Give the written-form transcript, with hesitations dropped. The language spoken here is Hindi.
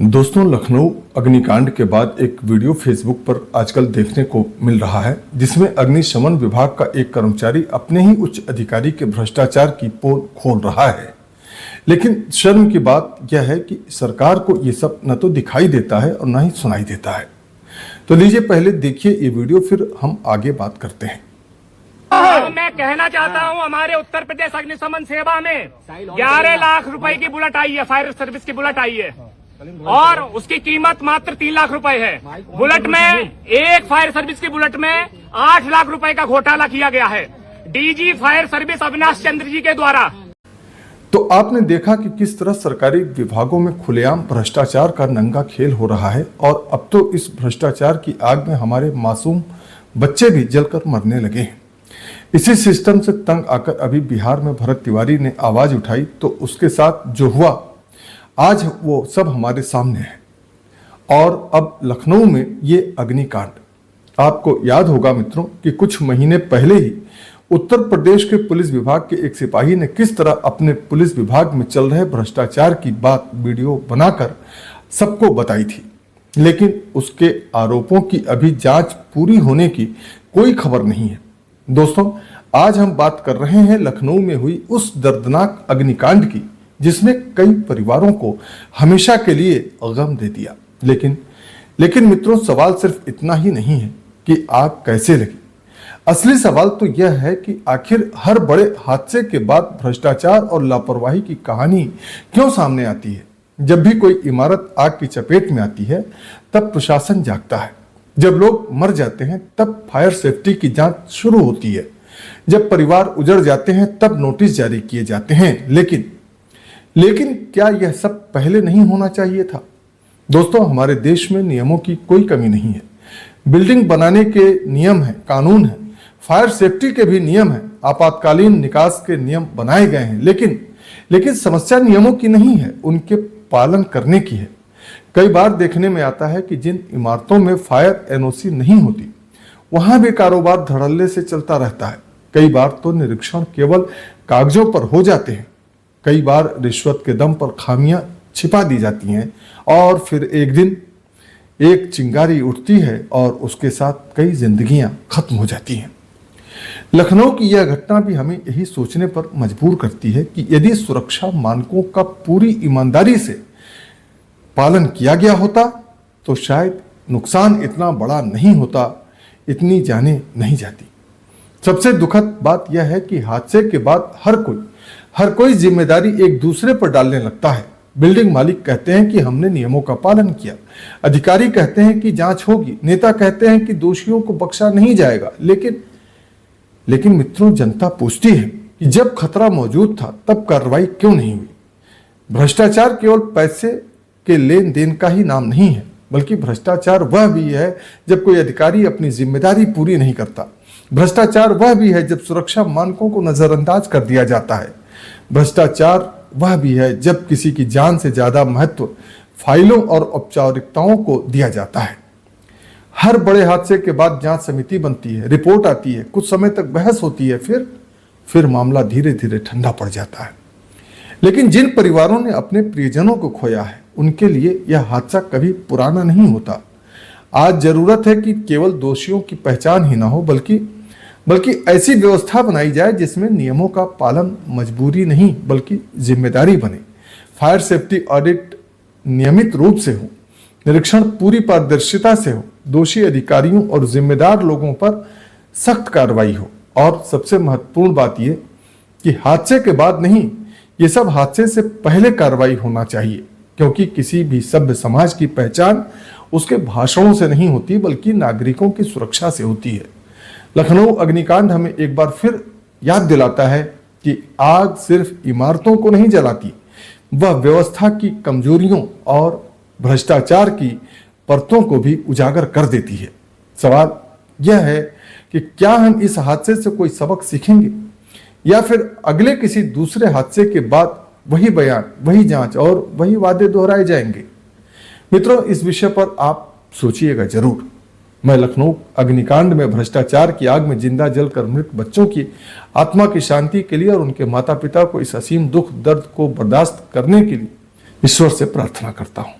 दोस्तों, लखनऊ अग्निकांड के बाद एक वीडियो फेसबुक पर आजकल देखने को मिल रहा है, जिसमें अग्निशमन विभाग का एक कर्मचारी अपने ही उच्च अधिकारी के भ्रष्टाचार की पोल खोल रहा है। लेकिन शर्म की बात यह है कि सरकार को ये सब न तो दिखाई देता है और न ही सुनाई देता है। तो लीजिए पहले देखिए ये वीडियो, फिर हम आगे बात करते हैं। मैं कहना चाहता हूं, हमारे उत्तर प्रदेश अग्निशमन सेवा में 11 लाख रुपए की बुलेट आई है, फायर सर्विस की बुलेट आई है और उसकी कीमत मात्र 3 लाख रुपए है। बुलेट में, एक फायर सर्विस की बुलेट में 8 लाख रुपए का घोटाला किया गया है DG fire service Avinash Chandra ji के द्वारा। तो आपने देखा कि किस तरह सरकारी विभागों में खुलेआम भ्रष्टाचार का नंगा खेल हो रहा है और अब तो इस भ्रष्टाचार की आग में हमारे मासूम बच्चे भी जलकर मरने लगे हैं। इसी सिस्टम से तंग आकर अभी बिहार में भरत तिवारी ने आवाज उठाई, तो उसके साथ जो हुआ आज वो सब हमारे सामने है। और अब लखनऊ में ये अग्निकांड, आपको याद होगा मित्रों कि कुछ महीने पहले ही उत्तर प्रदेश के पुलिस विभाग के एक सिपाही ने किस तरह अपने पुलिस विभाग में चल रहे भ्रष्टाचार की बात वीडियो बनाकर सबको बताई थी। लेकिन उसके आरोपों की अभी जांच पूरी होने की कोई खबर नहीं है। दोस्तों, आज हम बात कर रहे हैं लखनऊ में हुई उस दर्दनाक अग्निकांड की, जिसने कई परिवारों को हमेशा के लिए गम दे दिया। लेकिन मित्रों, सवाल सिर्फ इतना ही नहीं है कि आग कैसे लगी। असली सवाल तो यह है कि आखिर हर बड़े हादसे के बाद भ्रष्टाचार और लापरवाही की कहानी क्यों सामने आती है। जब भी कोई इमारत आग की चपेट में आती है तब प्रशासन जागता है, जब लोग मर जाते हैं तब फायर सेफ्टी की जांच शुरू होती है, जब परिवार उजड़ जाते हैं तब नोटिस जारी किए जाते हैं। लेकिन क्या यह सब पहले नहीं होना चाहिए था? दोस्तों, हमारे देश में नियमों की कोई कमी नहीं है। बिल्डिंग बनाने के नियम है, कानून है, फायर सेफ्टी के भी नियम है, आपातकालीन निकास के नियम बनाए गए हैं। लेकिन समस्या नियमों की नहीं है, उनके पालन करने की है। कई बार देखने में आता है कि जिन इमारतों में फायर एनओसी नहीं होती वहां भी कारोबार धड़ल्ले से चलता रहता है। कई बार तो निरीक्षण केवल कागजों पर हो जाते हैं, कई बार रिश्वत के दम पर खामियां छिपा दी जाती हैं और फिर एक दिन एक चिंगारी उठती है और उसके साथ कई जिंदगियां खत्म हो जाती हैं। लखनऊ की यह घटना भी हमें यही सोचने पर मजबूर करती है कि यदि सुरक्षा मानकों का पूरी ईमानदारी से पालन किया गया होता तो शायद नुकसान इतना बड़ा नहीं होता, इतनी जानें नहीं जाती। सबसे दुखद बात यह है कि हादसे के बाद हर कोई जिम्मेदारी एक दूसरे पर डालने लगता है। बिल्डिंग मालिक कहते हैं कि हमने नियमों का पालन किया, अधिकारी कहते हैं कि जांच होगी, नेता कहते हैं कि दोषियों को बख्शा नहीं जाएगा। लेकिन मित्रों, जनता पूछती है कि जब खतरा मौजूद था तब कार्रवाई क्यों नहीं हुई? भ्रष्टाचार केवल पैसे के लेन देन का ही नाम नहीं है, बल्कि भ्रष्टाचार वह भी है जब कोई अधिकारी अपनी जिम्मेदारी पूरी नहीं करता। भ्रष्टाचार वह भी है जब सुरक्षा मानकों को नजरअंदाज कर दिया जाता है। भ्रष्टाचार वह भी है जब किसी की जान से ज्यादा महत्व फाइलों और औपचारिकताओं को दिया जाता है। हर बड़े हादसे के बाद जांच समिति बनती है, रिपोर्ट आती है, कुछ समय तक बहस होती है, फिर मामला धीरे धीरे ठंडा पड़ जाता है। लेकिन जिन परिवारों ने अपने प्रियजनों को खोया है उनके लिए यह हादसा कभी पुराना नहीं होता। आज जरूरत है कि केवल दोषियों की पहचान ही ना हो, बल्कि ऐसी व्यवस्था बनाई जाए जिसमें नियमों का पालन मजबूरी नहीं बल्कि जिम्मेदारी बने। फायर सेफ्टी ऑडिट नियमित रूप से हो, निरीक्षण पूरी पारदर्शिता से हो, दोषी अधिकारियों और जिम्मेदार लोगों पर सख्त कार्रवाई हो। और सबसे महत्वपूर्ण बात यह कि हादसे के बाद नहीं, ये सब हादसे से पहले कार्रवाई होना चाहिए, क्योंकि किसी भी सभ्य समाज की पहचान उसके भाषणों से नहीं होती बल्कि नागरिकों की सुरक्षा से होती है। लखनऊ अग्निकांड हमें एक बार फिर याद दिलाता है कि आग सिर्फ इमारतों को नहीं जलाती, वह व्यवस्था की कमजोरियों और भ्रष्टाचार की परतों को भी उजागर कर देती है। सवाल यह है कि क्या हम इस हादसे से कोई सबक सीखेंगे या फिर अगले किसी दूसरे हादसे के बाद वही बयान, वही जांच और वही वादे दोहराए जाएंगे? मित्रों, इस विषय पर आप सोचिएगा जरूर। मैं लखनऊ अग्निकांड में भ्रष्टाचार की आग में जिंदा जलकर मृत बच्चों की आत्मा की शांति के लिए और उनके माता पिता को इस असीम दुख दर्द को बर्दाश्त करने के लिए ईश्वर से प्रार्थना करता हूं।